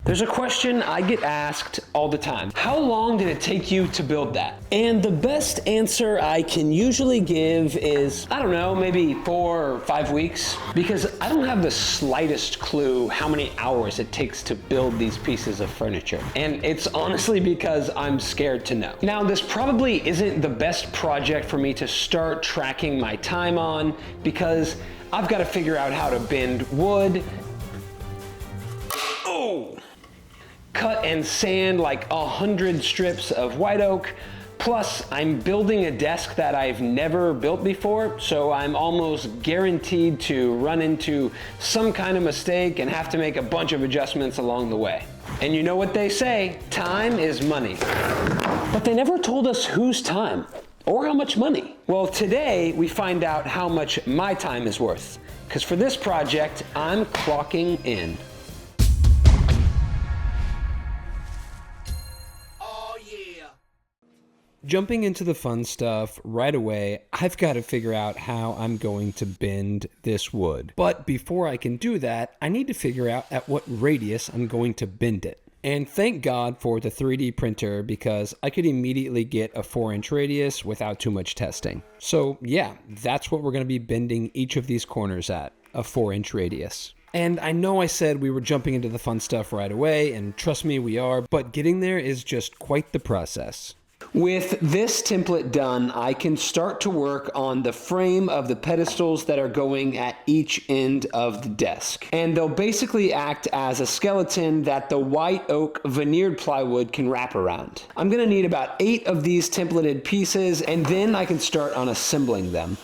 There's a question I get asked all the time. How long did it take you to build that? And the best answer I can usually give is, I don't know, maybe 4 or 5 weeks, because I don't have the slightest clue how many hours it takes to build these pieces of furniture. And it's honestly because I'm scared to know. Now, this probably isn't the best project for me to start tracking my time on, because I've got to figure out how to bend wood, cut and sand like 100 strips of white oak. Plus, I'm building a desk that I've never built before, so I'm almost guaranteed to run into some kind of mistake and have to make a bunch of adjustments along the way. And you know what they say, time is money. But they never told us whose time or how much money. Well, today we find out how much my time is worth, because for this project, I'm clocking in. Jumping into the fun stuff right away, I've got to figure out how I'm going to bend this wood. But before I can do that, I need to figure out at what radius I'm going to bend it. And thank God for the 3D printer, because I could immediately get a 4-inch radius without too much testing. So yeah, that's what we're going to be bending each of these corners at, a 4-inch radius. And I know I said we were jumping into the fun stuff right away, and trust me, we are, but getting there is just quite the process. With this template done, I can start to work on the frame of the pedestals that are going at each end of the desk. And they'll basically act as a skeleton that the white oak veneered plywood can wrap around. I'm gonna need about 8 of these templated pieces, and then I can start on assembling them.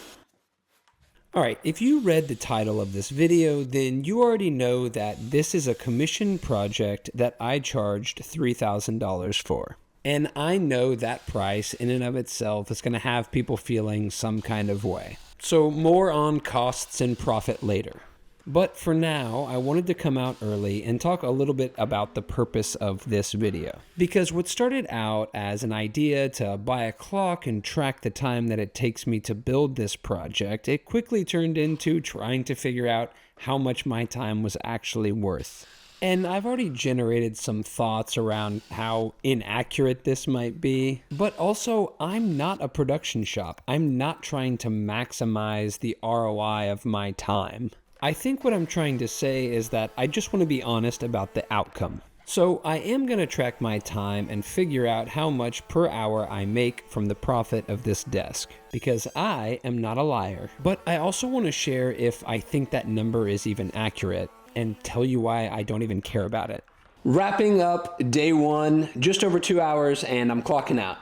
Alright, if you read the title of this video, then you already know that this is a commission project that I charged $3,000 for. And I know that price in and of itself is going to have people feeling some kind of way. So more on costs and profit later. But for now, I wanted to come out early and talk a little bit about the purpose of this video. Because what started out as an idea to buy a clock and track the time that it takes me to build this project, it quickly turned into trying to figure out how much my time was actually worth. And I've already generated some thoughts around how inaccurate this might be, but also I'm not a production shop. I'm not trying to maximize the ROI of my time. I think what I'm trying to say is that I just want to be honest about the outcome. So I am going to track my time and figure out how much per hour I make from the profit of this desk, because I am not a liar. But I also want to share if I think that number is even accurate, and tell you why I don't even care about it. Wrapping up day 1, just over 2 hours, and I'm clocking out.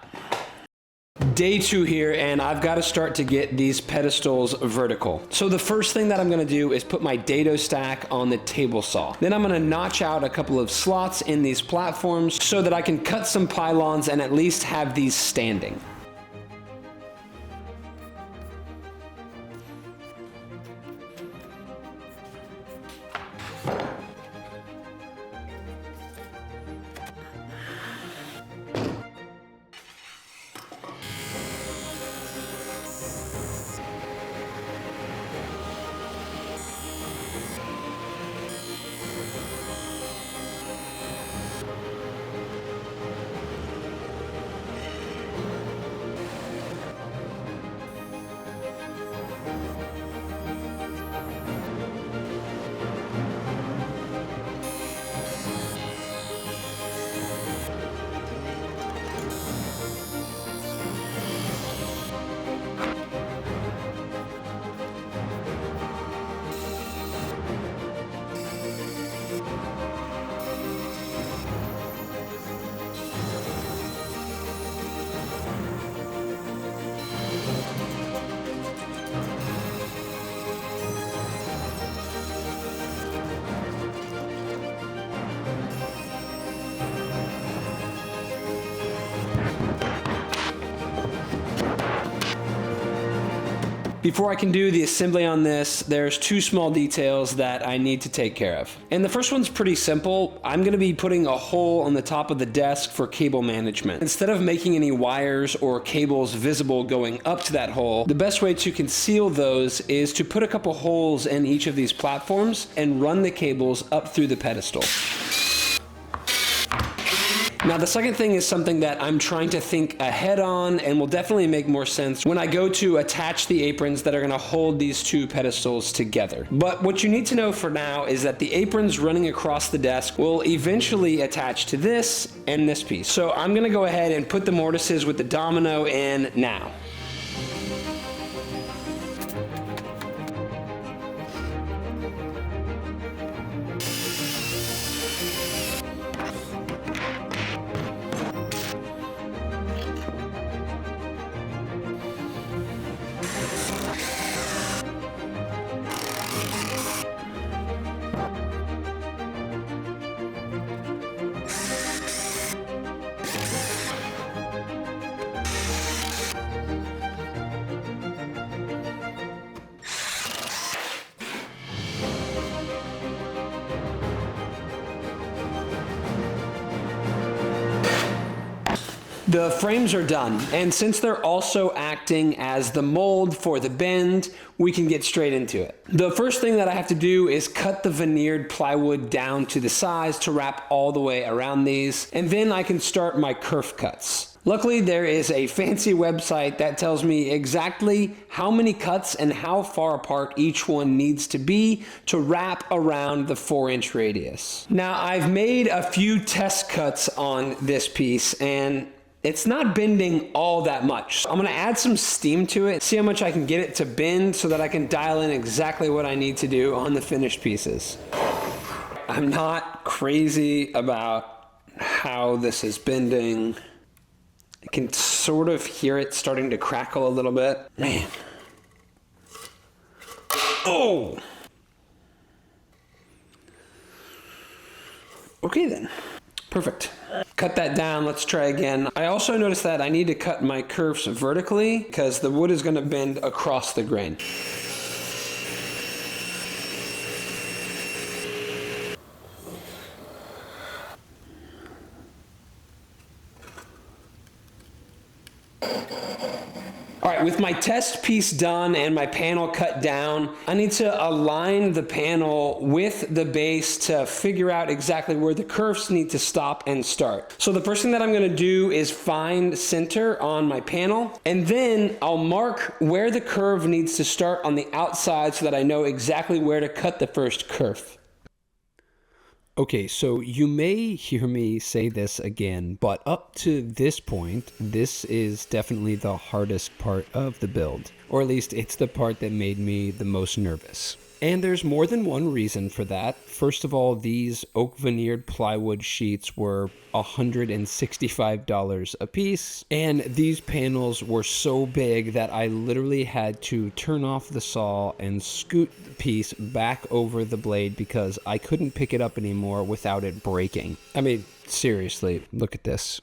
Day 2 here, and I've got to start to get these pedestals vertical. So the first thing that I'm gonna do is put my dado stack on the table saw. Then I'm gonna notch out a couple of slots in these platforms so that I can cut some pylons and at least have these standing. Before I can do the assembly on this, there's 2 small details that I need to take care of. And the first one's pretty simple. I'm gonna be putting a hole on the top of the desk for cable management. Instead of making any wires or cables visible going up to that hole, the best way to conceal those is to put a couple holes in each of these platforms and run the cables up through the pedestal. Now, the second thing is something that I'm trying to think ahead on and will definitely make more sense when I go to attach the aprons that are gonna hold these two pedestals together. But what you need to know for now is that the aprons running across the desk will eventually attach to this and this piece. So I'm gonna go ahead and put the mortises with the domino in now. The frames are done, and since they're also acting as the mold for the bend, we can get straight into it. The first thing that I have to do is cut the veneered plywood down to the size to wrap all the way around these, and then I can start my kerf cuts. Luckily, there is a fancy website that tells me exactly how many cuts and how far apart each one needs to be to wrap around the 4-inch radius. Now, I've made a few test cuts on this piece, and it's not bending all that much. I'm gonna add some steam to it, see how much I can get it to bend so that I can dial in exactly what I need to do on the finished pieces. I'm not crazy about how this is bending. I can sort of hear it starting to crackle a little bit. Man. Oh! Okay then. Perfect. Cut that down, let's try again. I also noticed that I need to cut my curves vertically because the wood is going to bend across the grain. All right, with my test piece done and my panel cut down, I need to align the panel with the base to figure out exactly where the curves need to stop and start. So the first thing that I'm gonna do is find center on my panel, and then I'll mark where the curve needs to start on the outside so that I know exactly where to cut the first curve. Okay, so you may hear me say this again, but up to this point, this is definitely the hardest part of the build, or at least it's the part that made me the most nervous. And there's more than one reason for that. First of all, these oak veneered plywood sheets were $165 a piece, and these panels were so big that I literally had to turn off the saw and scoot the piece back over the blade because I couldn't pick it up anymore without it breaking. I mean, seriously, look at this.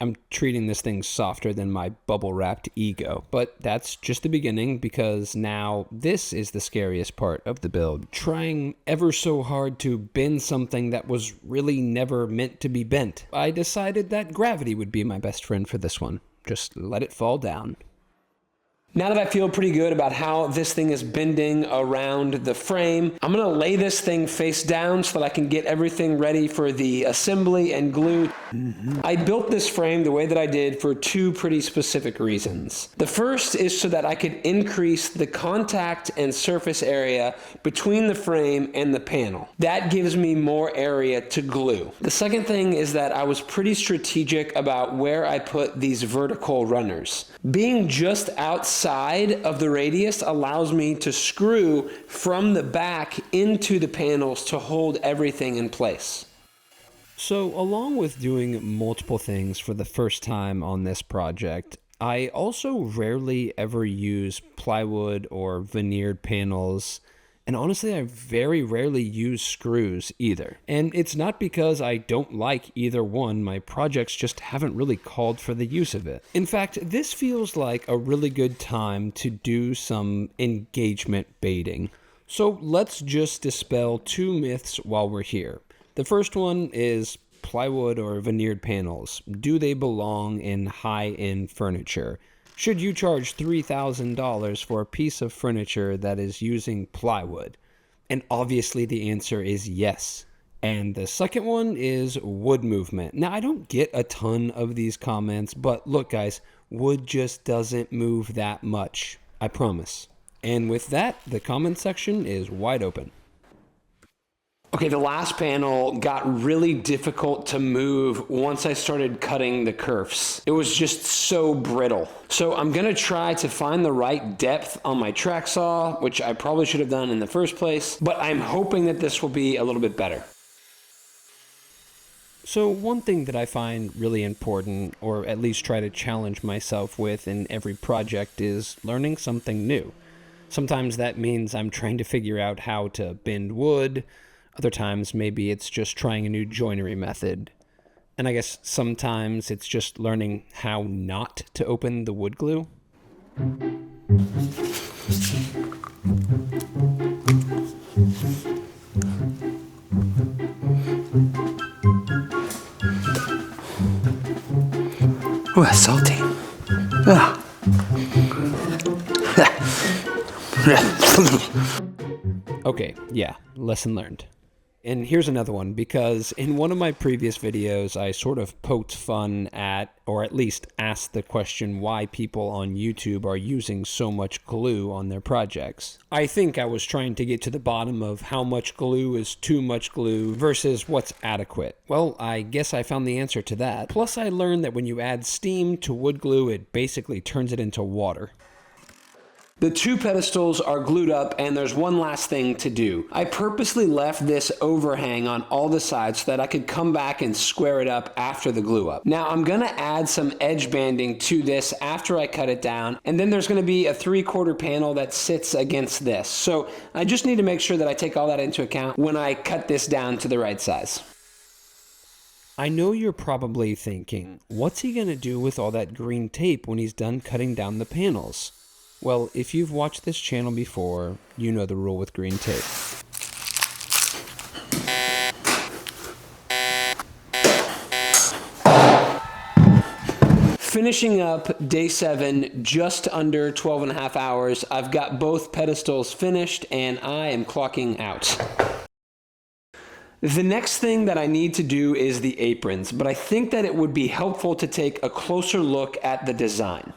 I'm treating this thing softer than my bubble-wrapped ego. But that's just the beginning, because now this is the scariest part of the build. Trying ever so hard to bend something that was really never meant to be bent. I decided that gravity would be my best friend for this one. Just let it fall down. Now that I feel pretty good about how this thing is bending around the frame, I'm gonna lay this thing face down so that I can get everything ready for the assembly and glue. I built this frame the way that I did for two pretty specific reasons. The first is so that I could increase the contact and surface area between the frame and the panel. That gives me more area to glue. The second thing is that I was pretty strategic about where I put these vertical runners. Being just outside of the radius allows me to screw from the back into the panels to hold everything in place. So, along with doing multiple things for the first time on this project, I also rarely ever use plywood or veneered panels. And honestly, I very rarely use screws either. And it's not because I don't like either one, my projects just haven't really called for the use of it. In fact, this feels like a really good time to do some engagement baiting. So let's just dispel two myths while we're here. The first one is plywood or veneered panels. Do they belong in high-end furniture? Should you charge $3,000 for a piece of furniture that is using plywood? And obviously the answer is yes. And the second one is wood movement. Now, I don't get a ton of these comments, but look, guys, wood just doesn't move that much. I promise. And with that, the comment section is wide open. Okay, the last panel got really difficult to move once I started cutting the kerfs. It was just so brittle. So I'm gonna try to find the right depth on my track saw, which I probably should have done in the first place, but I'm hoping that this will be a little bit better. So one thing that I find really important, or at least try to challenge myself with in every project, is learning something new. Sometimes that means I'm trying to figure out how to bend wood. Other times, maybe it's just trying a new joinery method. And I guess sometimes it's just learning how not to open the wood glue. Oh, that's salty. Ah. Okay, yeah, lesson learned. And here's another one, because in one of my previous videos, I sort of poked fun at, or at least asked the question why people on YouTube are using so much glue on their projects. I think I was trying to get to the bottom of how much glue is too much glue versus what's adequate. Well, I guess I found the answer to that. Plus, I learned that when you add steam to wood glue, it basically turns it into water. The two pedestals are glued up, and there's one last thing to do. I purposely left this overhang on all the sides so that I could come back and square it up after the glue up. Now I'm gonna add some edge banding to this after I cut it down, and then there's gonna be a 3/4 panel that sits against this. So I just need to make sure that I take all that into account when I cut this down to the right size. I know you're probably thinking, what's he gonna do with all that green tape when he's done cutting down the panels? Well, if you've watched this channel before, you know the rule with green tape. Finishing up day 7, just under 12.5 hours. I've got both pedestals finished and I am clocking out. The next thing that I need to do is the aprons, but I think that it would be helpful to take a closer look at the design.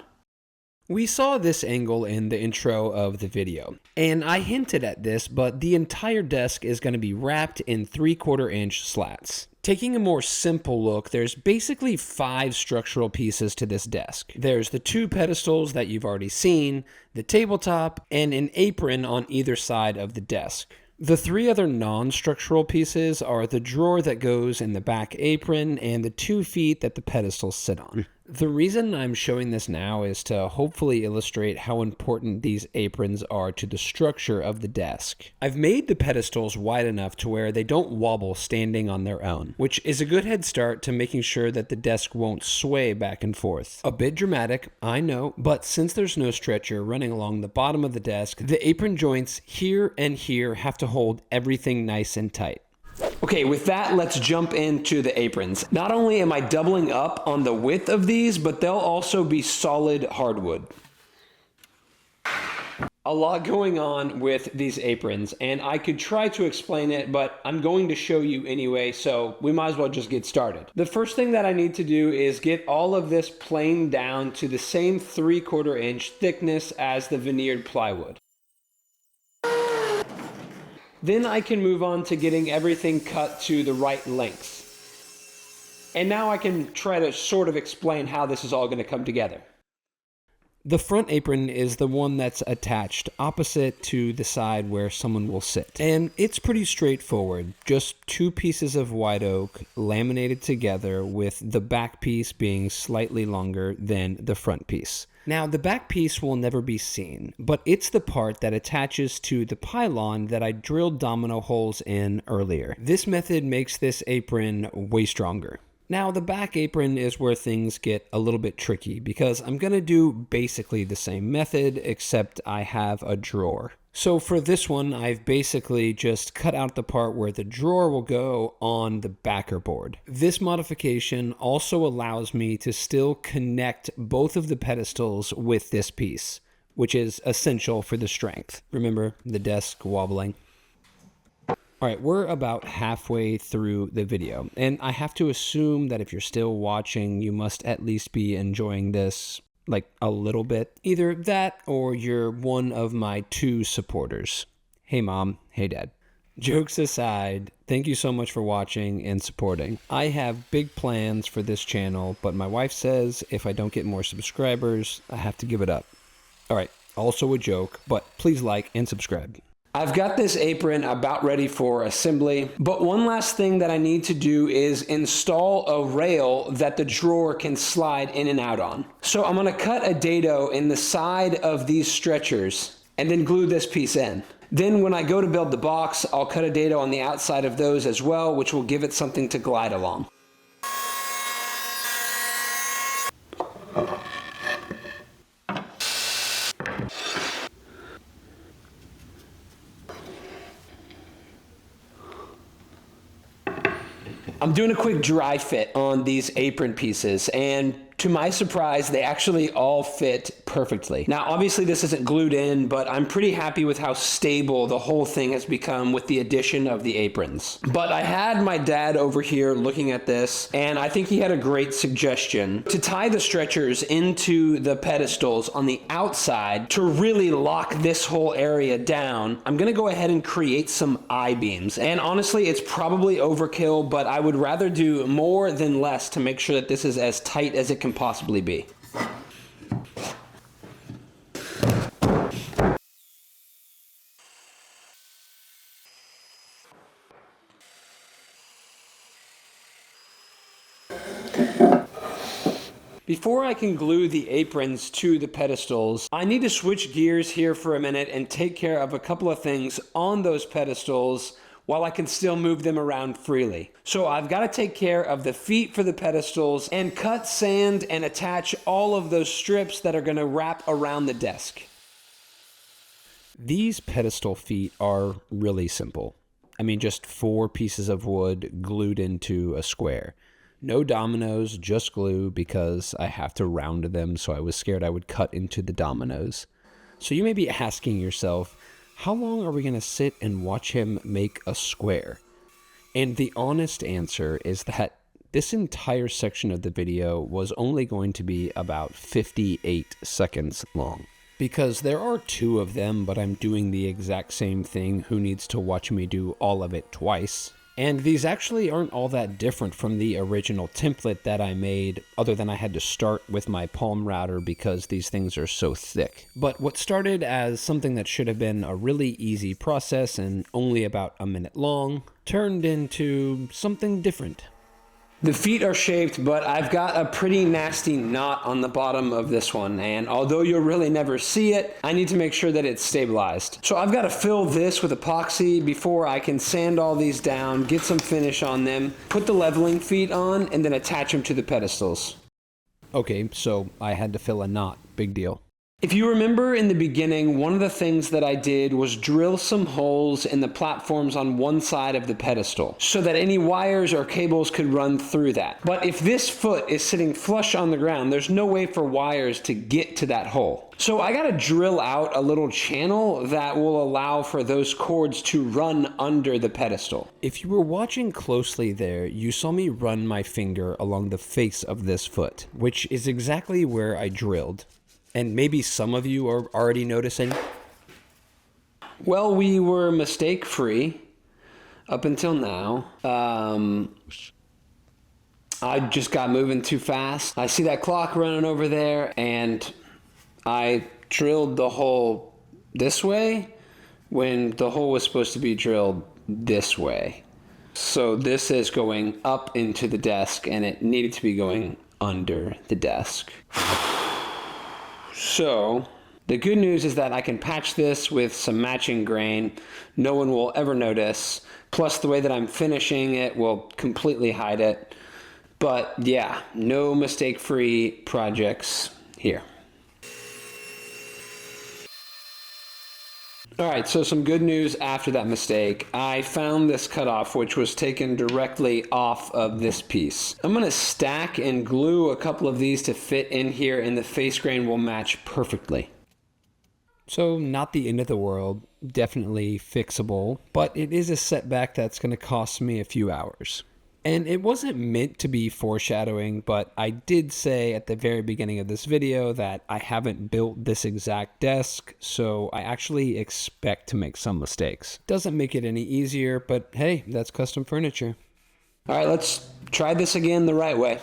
We saw this angle in the intro of the video, and I hinted at this, but the entire desk is going to be wrapped in 3/4 inch slats. Taking a more simple look, there's basically 5 structural pieces to this desk. There's the 2 pedestals that you've already seen, the tabletop, and an apron on either side of the desk. The 3 other non-structural pieces are the drawer that goes in the back apron and the 2 feet that the pedestals sit on. The reason I'm showing this now is to hopefully illustrate how important these aprons are to the structure of the desk. I've made the pedestals wide enough to where they don't wobble standing on their own, which is a good head start to making sure that the desk won't sway back and forth. A bit dramatic, I know, but since there's no stretcher running along the bottom of the desk, the apron joints here and here have to hold everything nice and tight. Okay, with that, let's jump into the aprons. Not only am I doubling up on the width of these, but they'll also be solid hardwood. A lot going on with these aprons, and I could try to explain it, but I'm going to show you anyway, so we might as well just get started. The first thing that I need to do is get all of this planed down to the same 3/4 inch thickness as the veneered plywood. Then I can move on to getting everything cut to the right length. And now I can try to sort of explain how this is all going to come together. The front apron is the one that's attached opposite to the side where someone will sit. And it's pretty straightforward, just 2 pieces of white oak laminated together with the back piece being slightly longer than the front piece. Now, the back piece will never be seen, but it's the part that attaches to the pylon that I drilled domino holes in earlier. This method makes this apron way stronger. Now, the back apron is where things get a little bit tricky because I'm going to do basically the same method, except I have a drawer. So for this one, I've basically just cut out the part where the drawer will go on the backer board. This modification also allows me to still connect both of the pedestals with this piece, which is essential for the strength. Remember the desk wobbling? All right, we're about halfway through the video, and I have to assume that if you're still watching, you must at least be enjoying this, like, a little bit. Either that or you're one of my 2 supporters. Hey mom, hey dad. Jokes aside, thank you so much for watching and supporting. I have big plans for this channel, but my wife says if I don't get more subscribers, I have to give it up. All right, also a joke, but please like and subscribe. I've got this apron about ready for assembly, but one last thing that I need to do is install a rail that the drawer can slide in and out on. So I'm gonna cut a dado in the side of these stretchers and then glue this piece in. Then when I go to build the box, I'll cut a dado on the outside of those as well, which will give it something to glide along. I'm doing a quick dry fit on these apron pieces, and to my surprise, they actually all fit perfectly. Now, obviously this isn't glued in, but I'm pretty happy with how stable the whole thing has become with the addition of the aprons. But I had my dad over here looking at this, and I think he had a great suggestion to tie the stretchers into the pedestals on the outside to really lock this whole area down. I'm gonna go ahead and create some I-beams. And honestly, it's probably overkill, but I would rather do more than less to make sure that this is as tight as it can possibly be. Before I can glue the aprons to the pedestals, I need to switch gears here for a minute and take care of a couple of things on those pedestals while I can still move them around freely. So I've got to take care of the feet for the pedestals and cut, sand, and attach all of those strips that are going to wrap around the desk. These pedestal feet are really simple. I mean, just 4 pieces of wood glued into a square. No dominoes, just glue, because I have to round them, so I was scared I would cut into the dominoes. So you may be asking yourself, how long are we going to sit and watch him make a square? And the honest answer is that this entire section of the video was only going to be about 58 seconds long. Because there are 2 of them, but I'm doing the exact same thing. Who needs to watch me do all of it twice? And these actually aren't all that different from the original template that I made, other than I had to start with my palm router because these things are so thick. But what started as something that should have been a really easy process and only about a minute long, turned into something different. The feet are shaped, but I've got a pretty nasty knot on the bottom of this one, and although you'll really never see it, I need to make sure that it's stabilized. So I've got to fill this with epoxy before I can sand all these down, get some finish on them, put the leveling feet on, and then attach them to the pedestals. Okay, so I had to fill a knot. Big deal. If you remember in the beginning, one of the things that I did was drill some holes in the platforms on one side of the pedestal so that any wires or cables could run through that. But if this foot is sitting flush on the ground, there's no way for wires to get to that hole. So I gotta drill out a little channel that will allow for those cords to run under the pedestal. If you were watching closely there, you saw me run my finger along the face of this foot, which is exactly where I drilled. And maybe some of you are already noticing. Well, we were mistake-free up until now. I just got moving too fast. I see that clock running over there, and I drilled the hole this way when the hole was supposed to be drilled this way. So this is going up into the desk, and it needed to be going under the desk. So, the good news is that I can patch this with some matching grain. No one will ever notice. Plus, the way that I'm finishing it will completely hide it. But yeah, no mistake-free projects here. Alright, so some good news after that mistake. I found this cutoff, which was taken directly off of this piece. I'm going to stack and glue a couple of these to fit in here, and the face grain will match perfectly. So not the end of the world, definitely fixable, but it is a setback that's going to cost me a few hours. And it wasn't meant to be foreshadowing, but I did say at the very beginning of this video that I haven't built this exact desk, so I actually expect to make some mistakes. Doesn't make it any easier, but hey, that's custom furniture. All right, let's try this again the right way.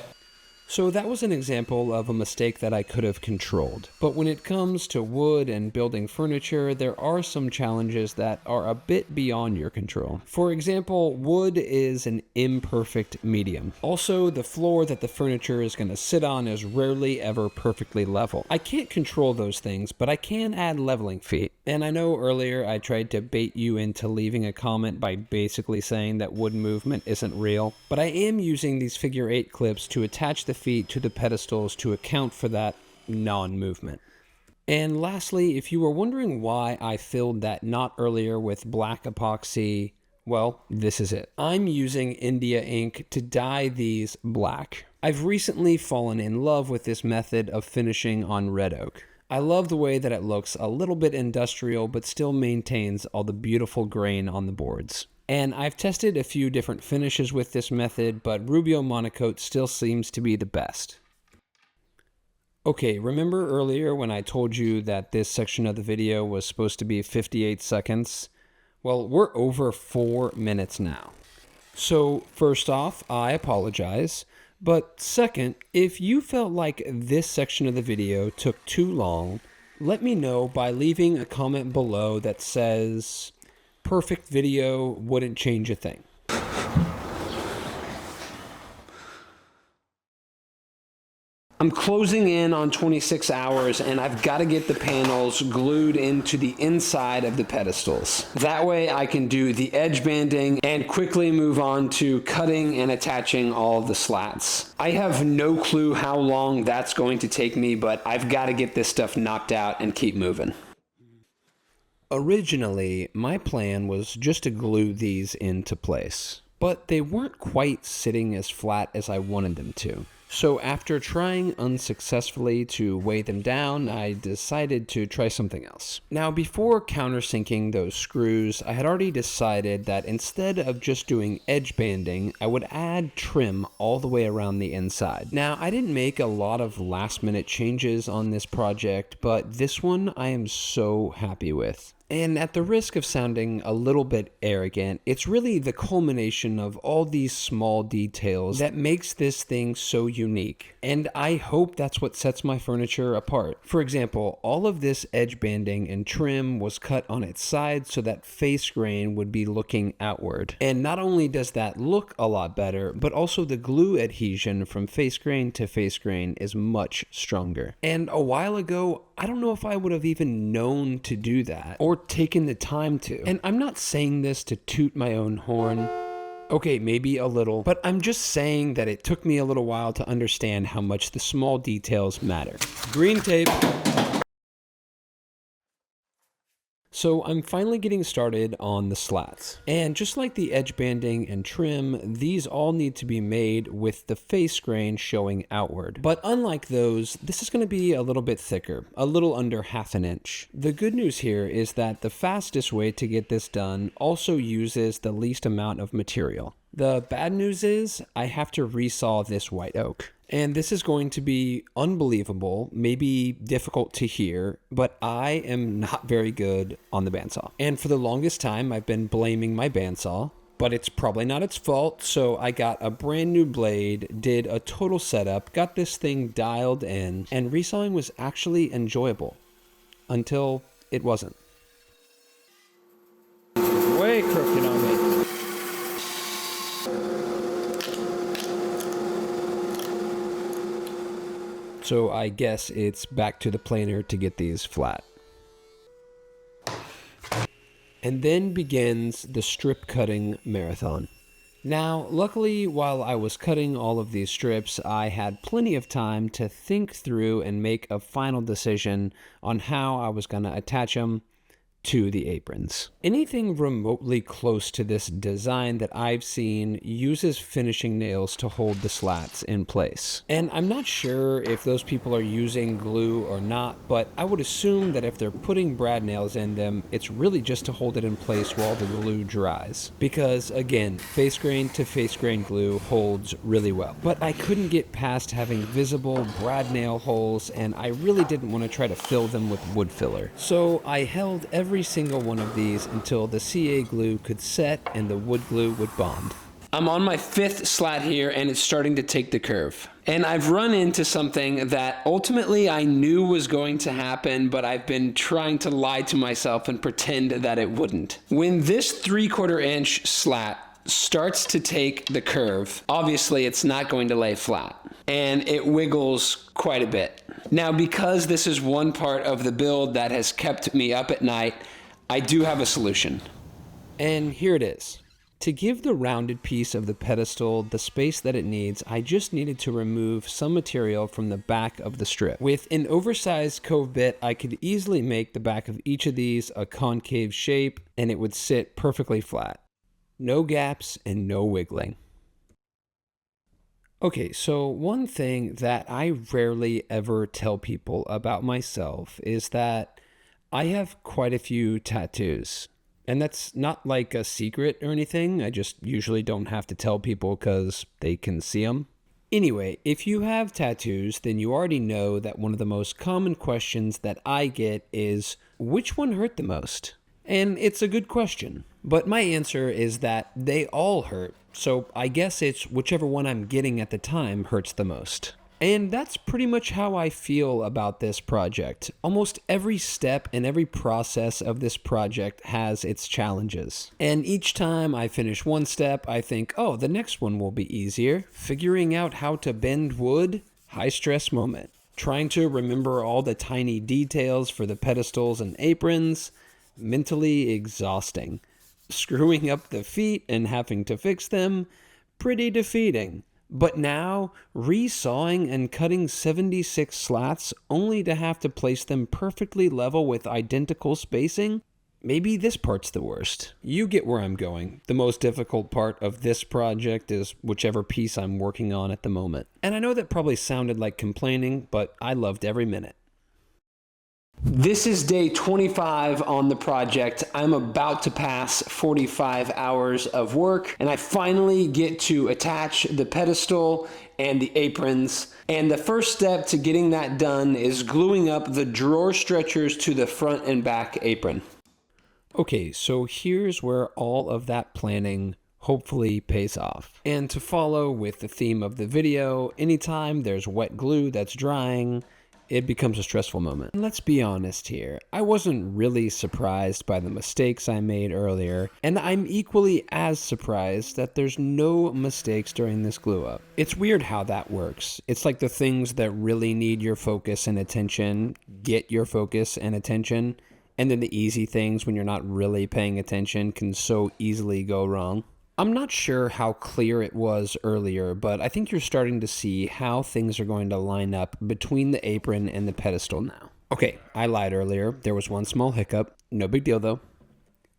So that was an example of a mistake that I could have controlled. But when it comes to wood and building furniture, there are some challenges that are a bit beyond your control. For example, wood is an imperfect medium. Also, the floor that the furniture is going to sit on is rarely ever perfectly level. I can't control those things, but I can add leveling feet. And I know earlier I tried to bait you into leaving a comment by basically saying that wood movement isn't real, but I am using these figure 8 clips to attach the feet to the pedestals to account for that non-movement. And lastly, if you were wondering why I filled that knot earlier with black epoxy, well, this is it. I'm using India ink to dye these black. I've recently fallen in love with this method of finishing on red oak. I love the way that it looks a little bit industrial, but still maintains all the beautiful grain on the boards. And I've tested a few different finishes with this method, but Rubio Monocoat still seems to be the best. Okay, remember earlier when I told you that this section of the video was supposed to be 58 seconds? Well, we're over 4 minutes now. So first off, I apologize. But second, if you felt like this section of the video took too long, let me know by leaving a comment below that says, "Perfect video, wouldn't change a thing." I'm closing in on 26 hours and I've got to get the panels glued into the inside of the pedestals. That way I can do the edge banding and quickly move on to cutting and attaching all of the slats. I have no clue how long that's going to take me, but I've got to get this stuff knocked out and keep moving. Originally, my plan was just to glue these into place, but they weren't quite sitting as flat as I wanted them to. So after trying unsuccessfully to weigh them down, I decided to try something else. Now, before countersinking those screws, I had already decided that instead of just doing edge banding, I would add trim all the way around the inside. Now, I didn't make a lot of last minute changes on this project, but this one I am so happy with. And at the risk of sounding a little bit arrogant, it's really the culmination of all these small details that makes this thing so unique. And I hope that's what sets my furniture apart. For example, all of this edge banding and trim was cut on its side so that face grain would be looking outward. And not only does that look a lot better, but also the glue adhesion from face grain to face grain is much stronger. And a while ago, I don't know if I would have even known to do that or taken the time to. And I'm not saying this to toot my own horn. Okay, maybe a little, but I'm just saying that it took me a little while to understand how much the small details matter. Green tape. So I'm finally getting started on the slats. And just like the edge banding and trim, these all need to be made with the face grain showing outward. But unlike those, this is going to be a little bit thicker, a little under 1/2 inch. The good news here is that the fastest way to get this done also uses the least amount of material. The bad news is I have to resaw this white oak. And this is going to be unbelievable, maybe difficult to hear, but I am not very good on the bandsaw. And for the longest time, I've been blaming my bandsaw, but it's probably not its fault. So I got a brand new blade, did a total setup, got this thing dialed in, and resawing was actually enjoyable until it wasn't. Way crooked on me. So I guess it's back to the planer to get these flat. And then begins the strip cutting marathon. Now, luckily, while I was cutting all of these strips, I had plenty of time to think through and make a final decision on how I was going to attach them. to the aprons. Anything remotely close to this design that I've seen uses finishing nails to hold the slats in place. And I'm not sure if those people are using glue or not, but I would assume that if they're putting brad nails in them, it's really just to hold it in place while the glue dries. Because again, face grain to face grain glue holds really well. But I couldn't get past having visible brad nail holes, and I really didn't want to try to fill them with wood filler. So I held every single one of these until the CA glue could set and the wood glue would bond. I'm on my 5th slat here and it's starting to take the curve. And I've run into something that ultimately I knew was going to happen, but I've been trying to lie to myself and pretend that it wouldn't. When this 3/4 inch slat starts to take the curve, obviously it's not going to lay flat, and it wiggles quite a bit. Now, because this is one part of the build that has kept me up at night, I do have a solution. And here it is. To give the rounded piece of the pedestal the space that it needs, I just needed to remove some material from the back of the strip. With an oversized cove bit, I could easily make the back of each of these a concave shape, and it would sit perfectly flat. No gaps and no wiggling. Okay, so one thing that I rarely ever tell people about myself is that I have quite a few tattoos. And that's not like a secret or anything. I just usually don't have to tell people because they can see them. Anyway, if you have tattoos, then you already know that one of the most common questions that I get is, which one hurt the most? And it's a good question. But my answer is that they all hurt. So I guess it's whichever one I'm getting at the time hurts the most. And that's pretty much how I feel about this project. Almost every step and every process of this project has its challenges. And each time I finish one step, I think, oh, the next one will be easier. Figuring out how to bend wood, high stress moment. Trying to remember all the tiny details for the pedestals and aprons, mentally exhausting. Screwing up the feet and having to fix them, pretty defeating. But now, resawing and cutting 76 slats only to have to place them perfectly level with identical spacing? Maybe this part's the worst. You get where I'm going. The most difficult part of this project is whichever piece I'm working on at the moment. And I know that probably sounded like complaining, but I loved every minute. This is day 25 on the project. I'm about to pass 45 hours of work, and I finally get to attach the pedestal and the aprons. And the first step to getting that done is gluing up the drawer stretchers to the front and back apron. Okay, so here's where all of that planning hopefully pays off. And to follow with the theme of the video, anytime there's wet glue that's drying, it becomes a stressful moment. And let's be honest here, I wasn't really surprised by the mistakes I made earlier, and I'm equally as surprised that there's no mistakes during this glue up. It's weird how that works. It's like the things that really need your focus and attention get your focus and attention, and then the easy things when you're not really paying attention can so easily go wrong. I'm not sure how clear it was earlier, but I think you're starting to see how things are going to line up between the apron and the pedestal now. Okay, I lied earlier. There was one small hiccup. No big deal though.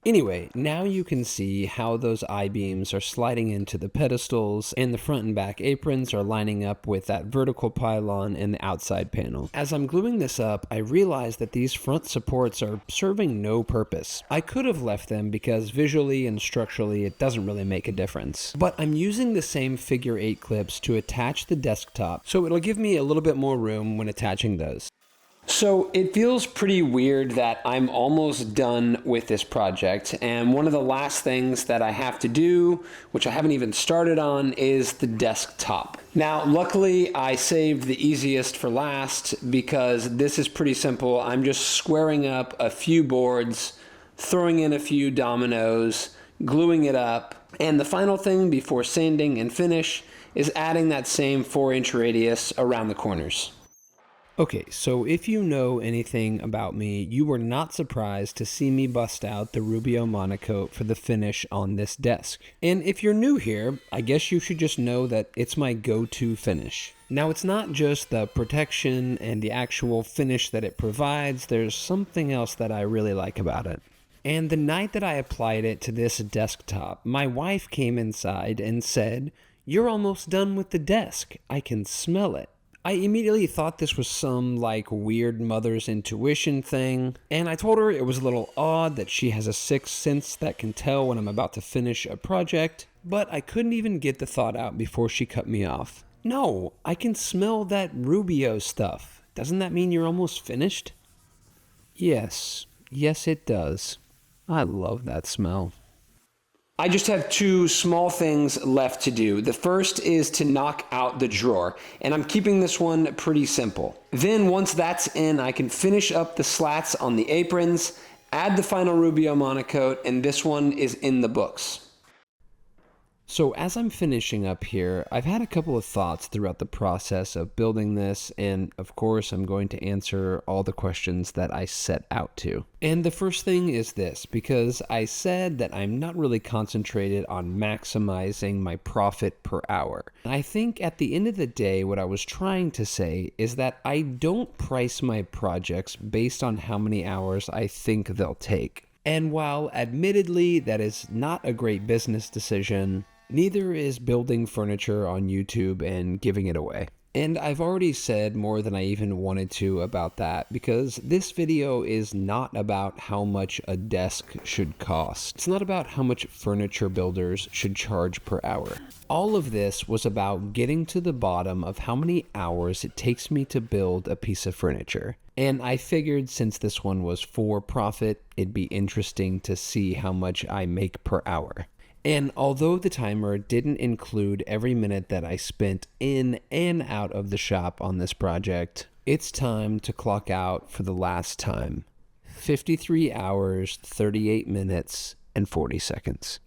Anyway, now you can see how those I-beams are sliding into the pedestals and the front and back aprons are lining up with that vertical pylon and the outside panel. As I'm gluing this up, I realized that these front supports are serving no purpose. I could have left them because visually and structurally it doesn't really make a difference. But I'm using the same figure 8 clips to attach the desktop, so it'll give me a little bit more room when attaching those. So it feels pretty weird that I'm almost done with this project, and one of the last things that I have to do, which I haven't even started on, is the desktop. Now, luckily, I saved the easiest for last because this is pretty simple. I'm just squaring up a few boards, throwing in a few dominoes, gluing it up, and the final thing before sanding and finish is adding that same 4-inch radius around the corners. Okay, so if you know anything about me, you were not surprised to see me bust out the Rubio Monocoat for the finish on this desk. And if you're new here, I guess you should just know that it's my go-to finish. Now, it's not just the protection and the actual finish that it provides, there's something else that I really like about it. And the night that I applied it to this desktop, my wife came inside and said, "You're almost done with the desk. I can smell it." I immediately thought this was some weird mother's intuition thing, and I told her it was a little odd that she has a sixth sense that can tell when I'm about to finish a project, but I couldn't even get the thought out before she cut me off. "No, I can smell that Rubio stuff. Doesn't that mean you're almost finished?" Yes, it does. I love that smell. I just have two small things left to do. The first is to knock out the drawer, and I'm keeping this one pretty simple. Then once that's in, I can finish up the slats on the aprons, add the final Rubio Monocoat, and this one is in the books. So as I'm finishing up here, I've had a couple of thoughts throughout the process of building this, and of course I'm going to answer all the questions that I set out to. And the first thing is this, because I said that I'm not really concentrated on maximizing my profit per hour. I think at the end of the day, what I was trying to say is that I don't price my projects based on how many hours I think they'll take. And while admittedly that is not a great business decision, neither is building furniture on YouTube and giving it away. And I've already said more than I even wanted to about that, because this video is not about how much a desk should cost. It's not about how much furniture builders should charge per hour. All of this was about getting to the bottom of how many hours it takes me to build a piece of furniture. And I figured since this one was for profit, it'd be interesting to see how much I make per hour. And although the timer didn't include every minute that I spent in and out of the shop on this project, it's time to clock out for the last time. 53 hours, 38 minutes, and 40 seconds.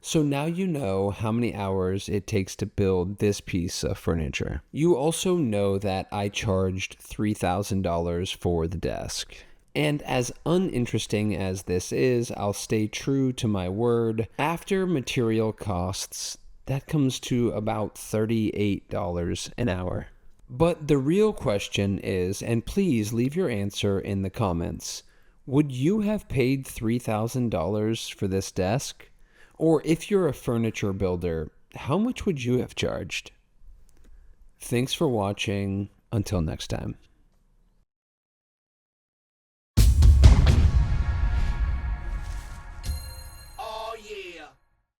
So now you know how many hours it takes to build this piece of furniture. You also know that I charged $3,000 for the desk. And as uninteresting as this is, I'll stay true to my word. After material costs, that comes to about $38 an hour. But the real question is, and please leave your answer in the comments, would you have paid $3,000 for this desk? Or if you're a furniture builder, how much would you have charged? Thanks for watching. Until next time.